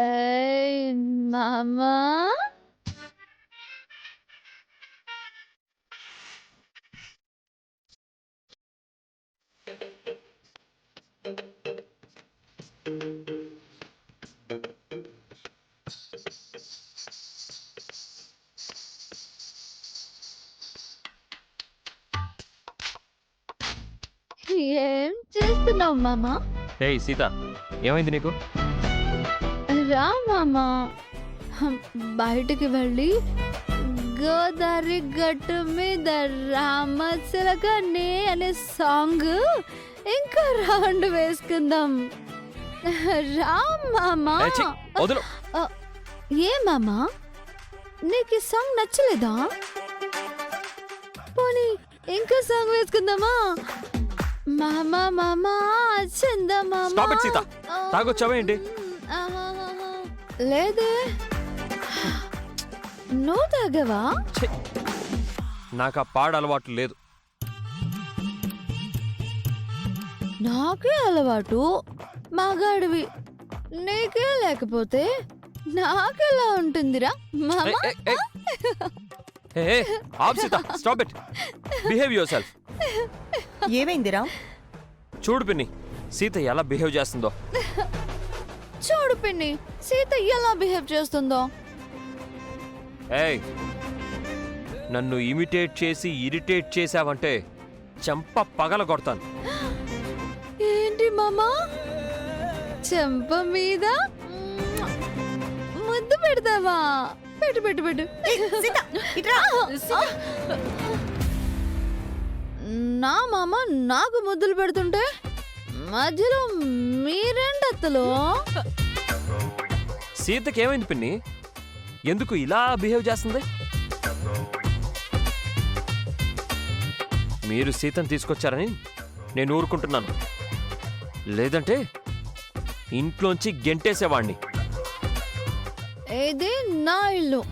ఏయ్ మామా ఏం చేస్తున్నావు మామా? ఏయ్ సీత, ఏమైంది నీకు? రా మామా, బయటికి వెళ్ళి గోదావరి గట్టు మీద రామచిలకనే అనే సాంగ్ ఇంకా రౌండ్ వేసుకుందాం. రా మామా. ఏయ్, ఛీ, వదులు. ఏ మామా, నీకు ఈ సాంగ్ నచ్చలేదా? పోనీ ఇంకో సాంగ్ వేసుకుందామా? మామా మామా చంద Stop it, సీత. తాగొచ్చావా ఏంటి? లేదే. నువ్వు తాగవా? ఛీ, నాకు ఆ పాడు అలవాటు లేదు. నాకే అలవాటు. మగాడివి నీకే లేకపోతే నాకెలా ఉంటుందిరా మామా? ఆప్ Sita, stop it. Behave yourself. ఏమైందిరా? చూడు పిన్ని, సీత ఎలా బిహేవ్ చేస్తుందో. చూడు పిన్ని, సీత ఎలా బిహేవ్ చేస్తుందో. ఏయ్, నన్ను ఇమిటేట్ చేసి ఇరిటేట్ చేసావంటే చెంప పగల కొడతాను. ఏంటి మామా, చెంప మీద ముద్దు పెడతావా? పెట్టు పెట్టు పెట్టు. సీత, ఇట్రా. నా మామ నాకు ముద్దులు పెడుతుంటే మధ్యలో మీరేంటత్తలో? సీతకి ఏమైంది పిన్ని? ఎందుకు ఇలా బిహేవ్ చేస్తుంది? మీరు సీతను తీసుకొచ్చారని నేను ఊరుకుంటున్నాను, లేదంటే ఇంట్లోంచి గెంటేసేవాణ్ణి. ఇది నా ఇల్లు,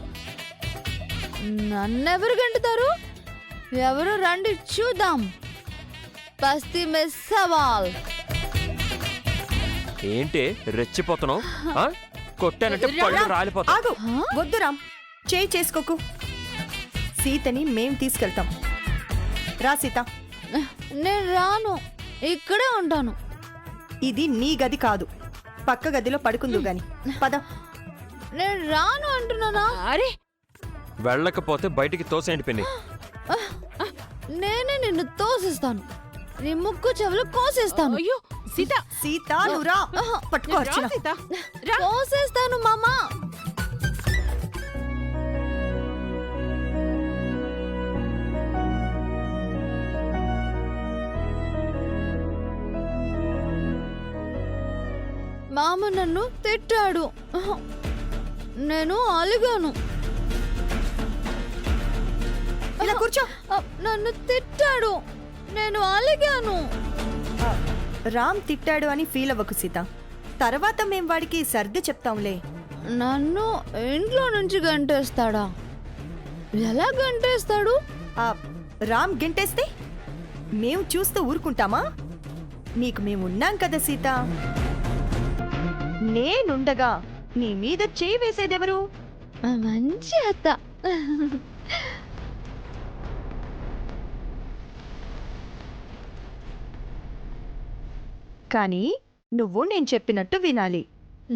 నన్నెవరు గంటుతారు? ఎవరు రండి చూద్దాం. బస్తీ మే సవాల్. ఏంటి రెచ్చిపోతున్నావు? కొట్టానంటే పళ్ళు రాలిపోతా. ఆగు, వద్దు రామ్, చేయి చేసుకోకు. సీతని మేం తీసుకెళ్తాం. రా సీత. నేను రాను, ఇక్కడే ఉంటాను. ఇది నీ గది కాదు, పక్క గదిలో పడుకుందు గాని. పద. నేను రాను అంటున్నానా? అరే, వెళ్ళకపోతే బయటికి తోసేయండి పిన్ని. నేనే నిన్ను తోసిస్తాను, నీ ముక్కు చెవులు కోసేస్తాను. అయ్యో సీత, సీత నువ్వు రా. పట్టుకో రా అర్చన. సీత, రా. కోసేస్తాను మామా. మామ నన్ను తిట్టాడు, నేను అలిగాను. ఇలా కూర్చో. నన్ను తిట్టాడు, నేను అలిగాను. రామ్ తిట్టాడు అని ఫీల్ అవ్వకు సీత, తర్వాత మేం వాడికి సర్ది చెప్తాంలే. నన్ను ఇంట్లో నుంచి గంటేస్తాడా? ఎలా గంటేస్తాడు? ఆ రామ్ గెంటేస్తే మేము చూస్తూ ఊరుకుంటామా? నీకు మేమున్నాం కదా సీత. నేనుండగా నీ మీద చేయి వేసేదెవరు? మంచి అత్త. కానీ నువ్వు నేను చెప్పినట్టు వినాలి.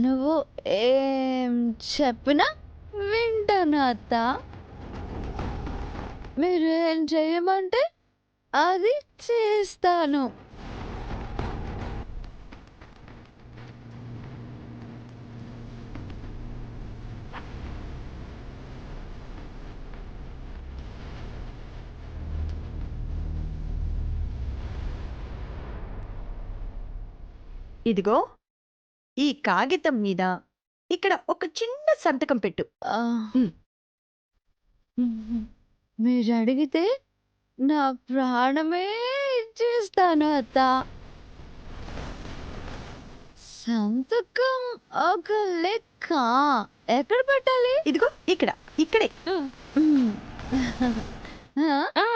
నువ్వు ఏం చెప్పినా వింటాను అత్త. మీరు ఏం చేయమంటే అది చేస్తాను. ఇదిగో ఈ కాగితం మీద ఇక్కడ ఒక చిన్న సంతకం పెట్టు. మీరు అడిగితే నా ప్రాణమే ఇచ్చేస్తాను అత్త. సంతకం ఒక లెక్క. ఎక్కడ పెట్టాలి? ఇదిగో ఇక్కడ, ఇక్కడే.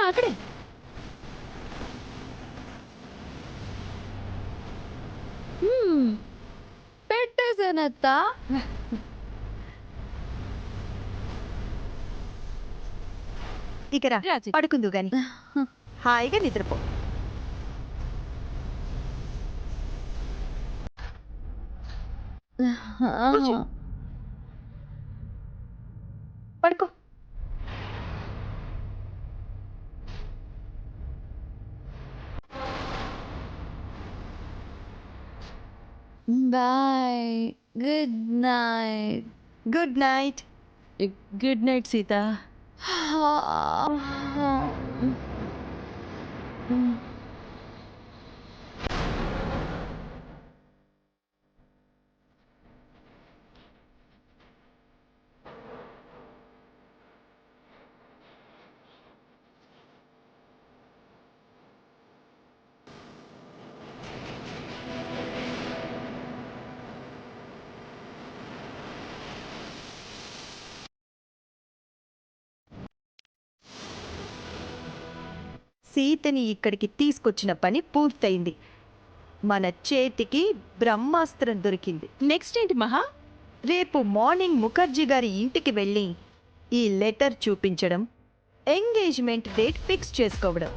అక్కడే. పెట్టేశాను వస్తానత్త. ఇక రా, రాజీ. పడుకుందు గాని హాయిగా నిద్రపో. పడుకో. Bye, good night. Good night. Good night Sita. సీతని ఇక్కడికి తీసుకొచ్చిన పని పూర్తయింది. మన చేతికి బ్రహ్మాస్త్రం దొరికింది. నెక్స్ట్ ఏంటి మహా? రేపు మార్నింగ్ ముఖర్జీ గారి ఇంటికి వెళ్ళి ఈ లెటర్ చూపించడం, ఎంగేజ్మెంట్ డేట్ ఫిక్స్ చేసుకోవడం.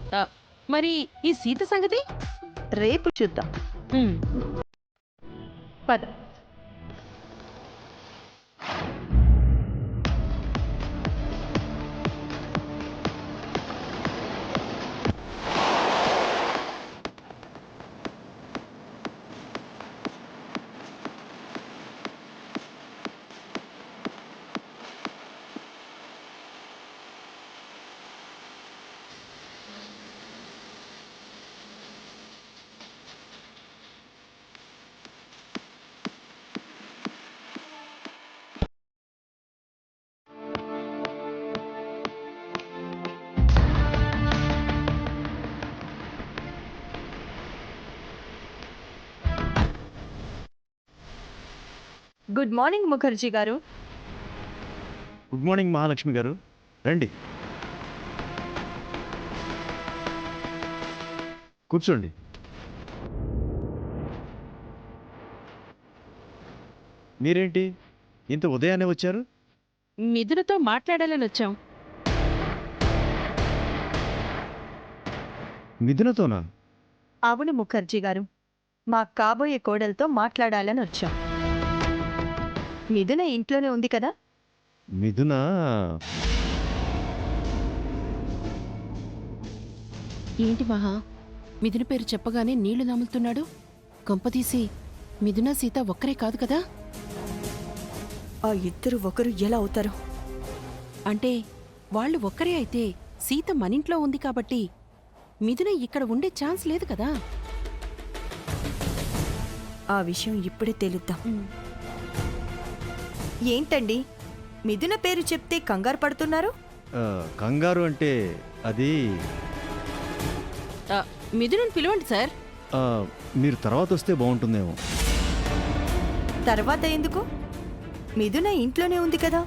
మరి ఈ సీత సంగతి? రేపు చూద్దాం. పద. గుడ్ మార్నింగ్ ముఖర్జీ గారు. గుడ్ మార్నింగ్ మహాలక్ష్మి గారు, రండి కూర్చోండి. మీరేంటి ఇంత ఉదయాన్నే వచ్చారు? మిథునతో మాట్లాడాలని వచ్చాం. మిథునతోనా? అవును ముఖర్జీ గారు, మా కాబోయే కోడలతో మాట్లాడాలని వచ్చాం. మిథున ఇంట్లోనే ఉంది కదా? మిథున ఏంటి మహా, మిథున పేరు చెప్పగానే నీళ్లు నములుతున్నాడు? కొంపతీసి మిథున సీత ఒక్కరే కాదు కదా? ఆ ఇద్దరు ఒకరు ఎలా అవుతారు? అంటే వాళ్ళు ఒక్కరే అయితే సీత మనింట్లో ఉంది కాబట్టి మిథున ఇక్కడ ఉండే ఛాన్స్ లేదు కదా? ఆ విషయం ఇప్పుడే తేలుద్దాం. ఏంటండి, మిథున పేరు చెప్తే కంగారు పడుతున్నారు? కంగారు అంటే అది మిథునని పిలవండి సార్. మీరు తర్వాత వస్తే బాగుంటుందేమో. తర్వాత ఎందుకు? మిథున ఇంట్లోనే ఉంది కదా?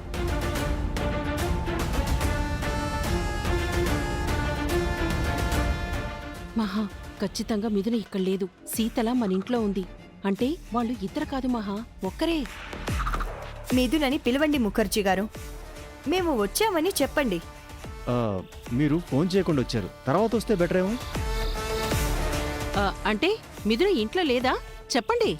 మహా, ఖచ్చితంగా మిథున ఇక్కడ లేదు. సీతల మన ఇంట్లో ఉంది అంటే వాళ్ళు ఇద్దరు కాదు మహా, ఒక్కరే. మిథునని పిలవండి ముఖర్జీ గారు. మేము వచ్చామని చెప్పండి. మీరు ఫోన్ చేయకుండా వచ్చారు, తర్వాత వస్తే బెటర్ ఏమో. అంటే మిథున ఇంట్లో లేదా చెప్పండి.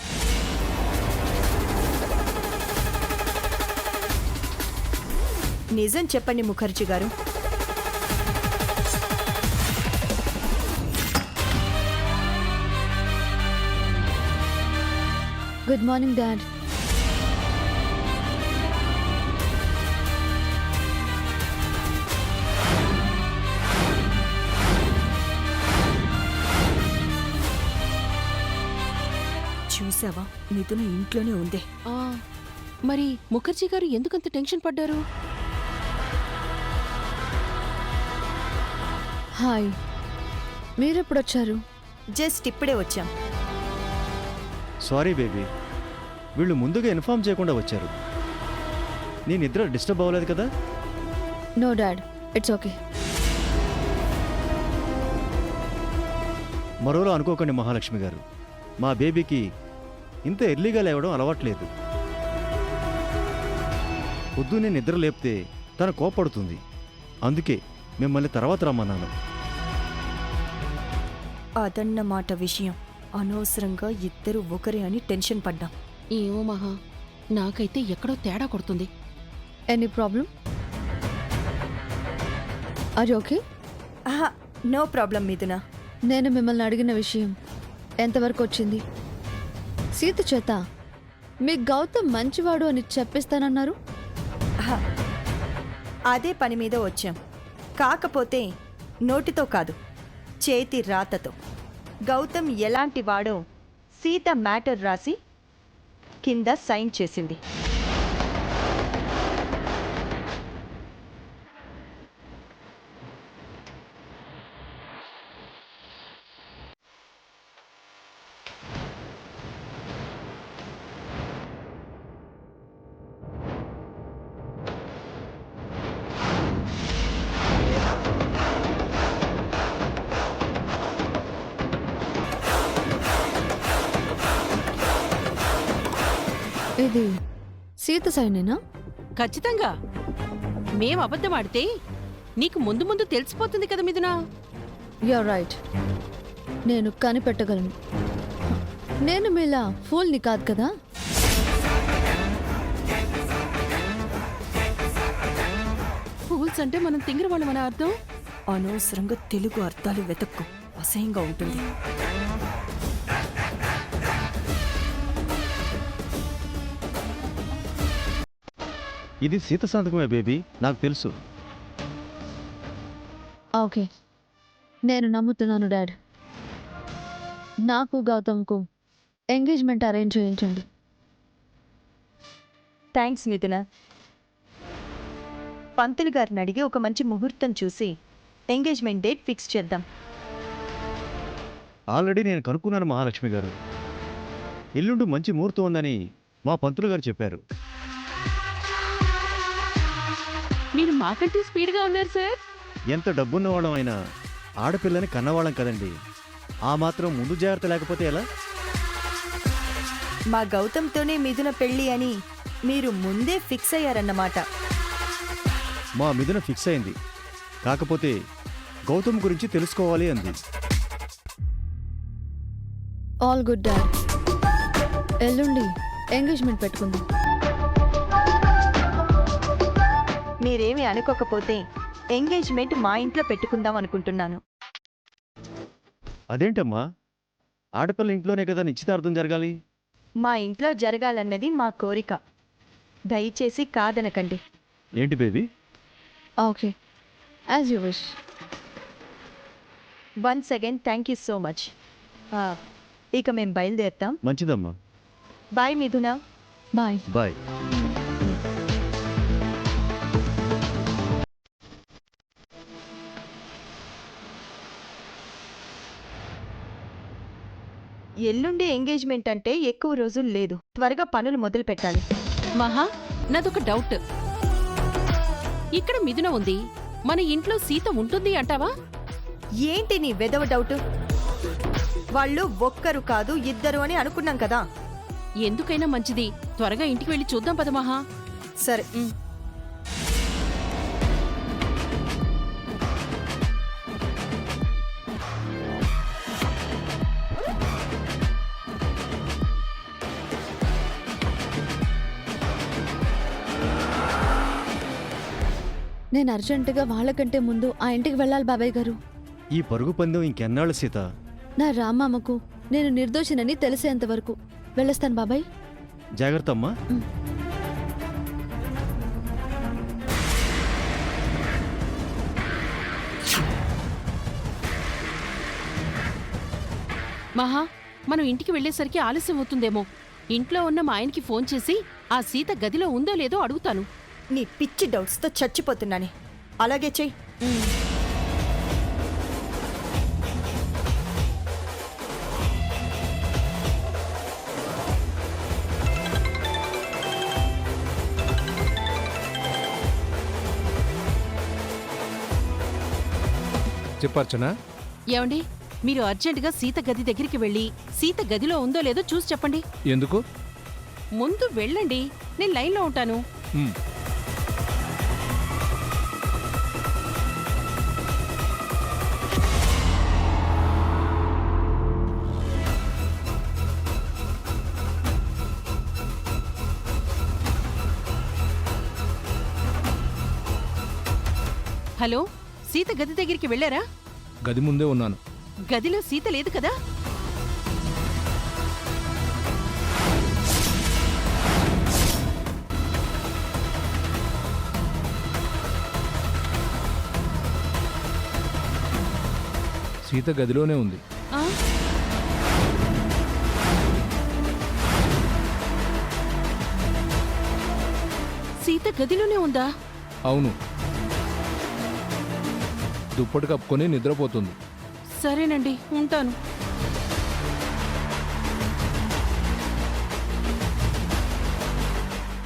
నిజం చెప్పండి ముఖర్జీ గారు. Good morning dad. చూసావా, మిథున ఇంట్లోనే ఉంది. మరి ముఖర్జీ గారు ఎందుకంత టెన్షన్ పడ్డారు? హాయ్, మీరెప్పుడొచ్చారు? జస్ట్ ఇప్పుడే వచ్చాం. సారీ బేబీ, వీళ్ళు ముందుగా ఇన్ఫార్మ్ చేయకుండా వచ్చారు. నీ నిద్ర డిస్టర్బ్ అవ్వలేదు కదా? No dad, it's okay. మరోలా అనుకోకండి మహాలక్ష్మి గారు, మా బేబీకి ఇంత ఎర్లీగా లేవడం అలవాట్లేదు. పొద్దున్నే నిద్ర లేపితే తన కోపడుతుంది. అందుకే మిమ్మల్ని తర్వాత రమ్మన్నాను. అదన్నమాట విషయం. అనవసరంగా ఇద్దరు ఒకరే అని టెన్షన్ పడ్డాం. ఏమో మహా, నాకైతే ఎక్కడో తేడా కొడుతుంది. Any problem? అది ఓకే. ఆహా, నో ప్రాబ్లం మిథున. నేను మిమ్మల్ని అడిగిన విషయం ఎంతవరకు వచ్చింది? సీత చేత మీ గౌతమ్ మంచివాడు అని చెప్పిస్తానన్నారు. ఆహా, అదే పని మీద వచ్చాం. కాకపోతే నోటితో కాదు, చేతి రాతతో. గౌతమ్ ఎలాంటి వాడో సీత మ్యాటర్ రాసి కింద సైన్ చేసింది. ఇది సీత సైనేనా? ఖచ్చితంగా. మేం అబద్ధం ఆడితే నీకు ముందు ముందు తెలిసిపోతుంది కదా మిథునా. You're right. నేను కనిపెట్టగలను. నేను మీలా ఫూల్ని కాదు కదా. ఫూల్స్ అంటే మనం తింగర వాళ్ళమని అర్థం. అనవసరంగా తెలుగు అర్థాలు వెతక్కు, అసహ్యంగా ఉంటుంది. ఇది సీత సంతకమే బేబీ, నాకు తెలుసు. ఓకే, నేను నమ్ముతున్నాను డాడ్. నాకు గౌతమ్కు ఎంగేజ్మెంట్ అరేంజ్ చేయించండి. థ్యాంక్స్ మిథున. పంతులు గారిని అడిగి ఒక మంచి ముహూర్తం చూసి ఎంగేజ్మెంట్ డేట్ ఫిక్స్ చేద్దాం. ఆల్రెడీ నేను కనుక్కున్నాను మహాలక్ష్మి గారు. ఎల్లుండి మంచి ముహూర్తం ఉందని మా పంతులు గారు చెప్పారు. మీరు మాకంటే స్పీడ్గా ఉన్నారు సార్. ఎంత డబ్బున్నవాళ్ళం అయినా ఆడపిల్లని కన్నవాళ్ళం కదండి. ఆ మాత్రం ముందు జాగ్రత్త లేకపోతే ఎలా? మా గౌతమ్తోనే మిథున పెళ్ళి అని మీరు ముందే ఫిక్స్ అయ్యారన్నమాట. మా మిథున ఫిక్స్ అయింది. కాకపోతే గౌతమ్ గురించి తెలుసుకోవాలి అంది. All good dad. ఎల్లుండి ఎంగేజ్మెంట్ పెట్టుకుందాం. మీరేమీ అనుకోకపోతే ఎంగేజ్మెంట్ మా ఇంట్లో పెట్టుకుందాం అనుకుంటున్నాను. అదేంటమ్మా, ఆడపిల్ల ఇంట్లోనే కదా నిశ్చితార్థం జరగాలి. మా ఇంట్లో జరగాలన్నది మా కోరిక. దయచేసి కాదనకండి. ఏంటి baby? Okay, as you wish. Once again thank you so much. ఇక మేము బయలుదేరుతాం. మంచిదమ్మా. బాయ్ మిథున. బాయ్. బాయ్. ఎల్లుండి ఎంగేజ్మెంట్ అంటే ఎక్కువ రోజులు లేదు. త్వరగా పనులు మొదలు పెట్టాలి. మహా, నాదొక డౌట్. ఇక్కడ మిథున ఉంది, మన ఇంట్లో సీత ఉంటుంది అంటావా? ఏంటి నీ వెదవ డౌట్? వాళ్ళు ఒక్కరు కాదు ఇద్దరు అని అనుకున్నాం కదా. ఎందుకైనా మంచిది, త్వరగా ఇంటికి వెళ్ళి చూద్దాం పద మహా. సరే. నేను అర్జెంటుగా వాళ్ళకంటే ముందు ఆ ఇంటికి వెళ్ళాలి బాబాయ్ గారు. ఈ పరుగు పందెం ఇంకెన్నాళ్ళు సీత? నా రామమ్మకు నేను నిర్దోషినని తెలిసేంత వరకు వెళ్ళొస్తాను బాబాయ్. జాగ్రత్త అమ్మా. మహా, మనం ఇంటికి వెళ్ళేసరికి ఆలస్యం అవుతుందేమో. ఇంట్లో ఉన్న మా ఆయనకి ఫోన్ చేసి ఆ సీత గదిలో ఉందో లేదో అడుగుతాను. నీ పిచ్చి డౌట్స్తో చచ్చిపోతున్నానే. అలాగే చెయ్యి. చెప్పర్చనా? ఏమండి, మీరు అర్జెంటుగా సీత గది దగ్గరికి వెళ్ళి సీత గదిలో ఉందో లేదో చూసి చెప్పండి. ఎందుకు? ముందు వెళ్ళండి, నేను లైన్లో ఉంటాను. ఉమ్. హలో, సీత గది దగ్గరికి వెళ్ళారా? గది ముందే ఉన్నాను. గదిలో సీత లేదు కదా? సీత గదిలోనే ఉంది. ఆ? సీత గదిలోనే ఉందా? అవును, దుప్పటి కప్పుకొని నిద్రపోతుంది. సరేనండి, ఉంటాను.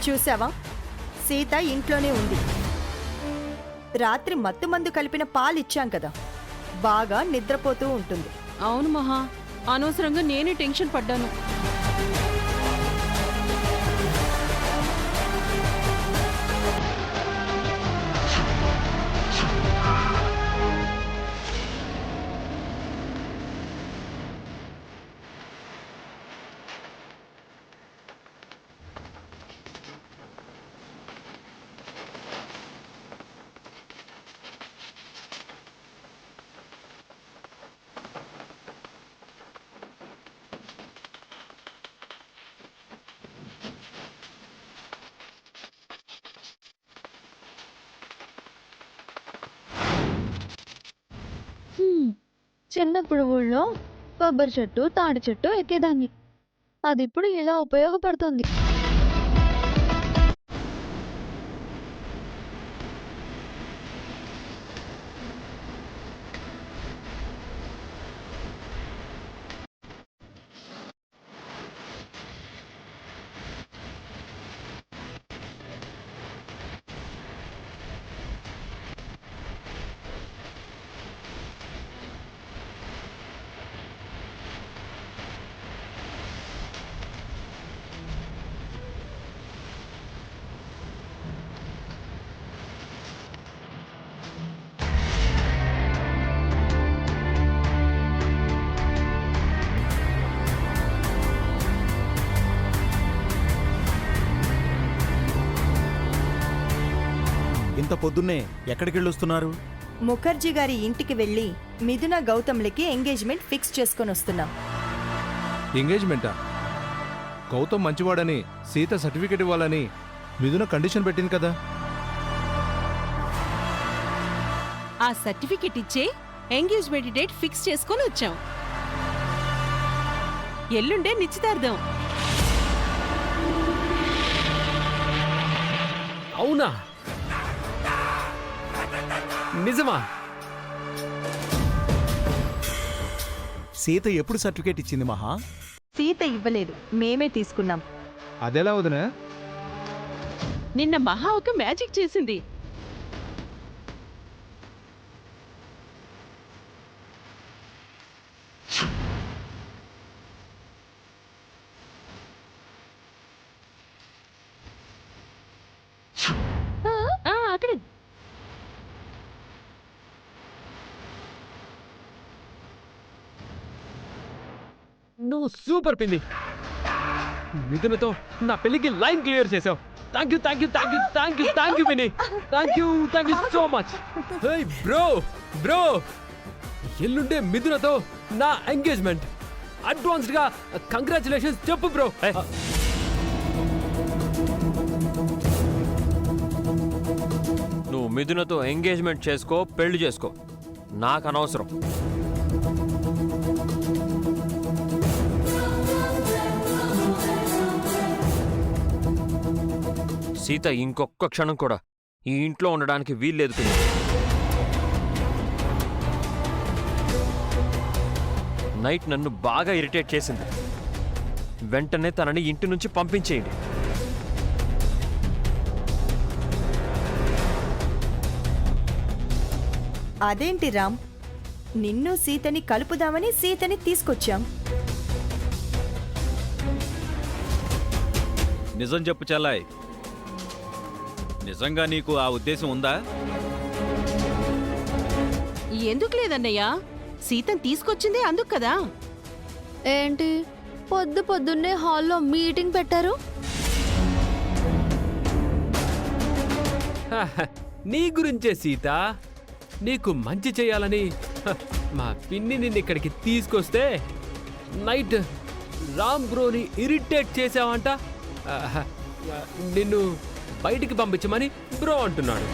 చూసావా, సీత ఇంట్లోనే ఉంది. రాత్రి మత్తుమందు కలిపిన పాలిచ్చాం కదా, బాగా నిద్రపోతూ ఉంటుంది. అవును మహా, అనవసరంగా నేనే టెన్షన్ పడ్డాను. చిన్నప్పుడు ఊళ్ళో కొబ్బరి చెట్టు తాడి చెట్టు ఎక్కేదాన్ని. అది ఇప్పుడు ఇలా ఉపయోగపడుతుంది. ఇంత పొద్దున్నే ఎక్కడికెళ్ళొస్తున్నారు? ముఖర్జీ గారి ఇంటికి వెళ్ళి మిథున గౌతమ్లకి ఎంగేజ్మెంట్ ఫిక్స్ చేసుకొని వస్తున్నాం. ఎంగేజ్మెంటా? గౌతమ్ మంచివాడని, సీత సర్టిఫికెట్ ఇవ్వాలని మిథున కండిషన్ పెట్టింది కదా. ఆ సర్టిఫికెట్ ఇచ్చే ఎంగేజ్మెంట్ డేట్ ఫిక్స్ చేసుకొని వచ్చాం. ఎల్లుండే నిశ్చితార్థం. అవునా? నిజమా? సీత ఎప్పుడు సర్టిఫికేట్ ఇచ్చింది మహా? సీత ఇవ్వలేదు, మేమే తీసుకున్నాం. అదెలా వదినా? నిన్న మహా ఒక మ్యాజిక్ చేసింది. అక్కడ నువ్వు సూపర్ పిండి. మిథునతో నా పెళ్లికి లైన్ క్లియర్ చేసావు. Thank you thank you thank you thank you thank you పిన్ని. Thank you so much. Hey bro, ఎల్లుండే మిథునతో నా ఎంగేజ్మెంట్. అడ్వాన్స్డ్ గా కంగ్రాచులేషన్స్ చెప్పు బ్రో. నువ్వు మిథునతో ఎంగేజ్మెంట్ చేసుకో, పెళ్లి చేసుకో, నాకు అనవసరం. సీత ఇంకొక్క క్షణం కూడా ఈ ఇంట్లో ఉండడానికి వీల్లేదు పిన్ని. నైట్ నన్ను బాగా ఇరిటేట్ చేసింది. వెంటనే తనని ఇంటి నుంచి పంపించేయండి. అదేంటి రామ్, నిన్ను సీతని కలుపుదామని సీతని తీసుకొచ్చాం. నిజం చెప్పు చెల్లాయ్, నిజంగా నీకు ఆ ఉద్దేశం ఉందా? ఎందుకు లేదన్నయ్యా, సీతను తీసుకొచ్చిందే అందుకు కదా. ఏంటి పొద్దున్నే హాల్లో మీటింగ్ పెట్టారు? నీ గురించే సీత. నీకు మంచి చేయాలని మా పిన్ని నిన్ను ఇక్కడికి తీసుకొస్తే నైట్ రామ్ బ్రోని ఇరిటేట్ చేసావంట. నిన్ను బయటికి పంపించమని బ్రో అంటున్నాడు.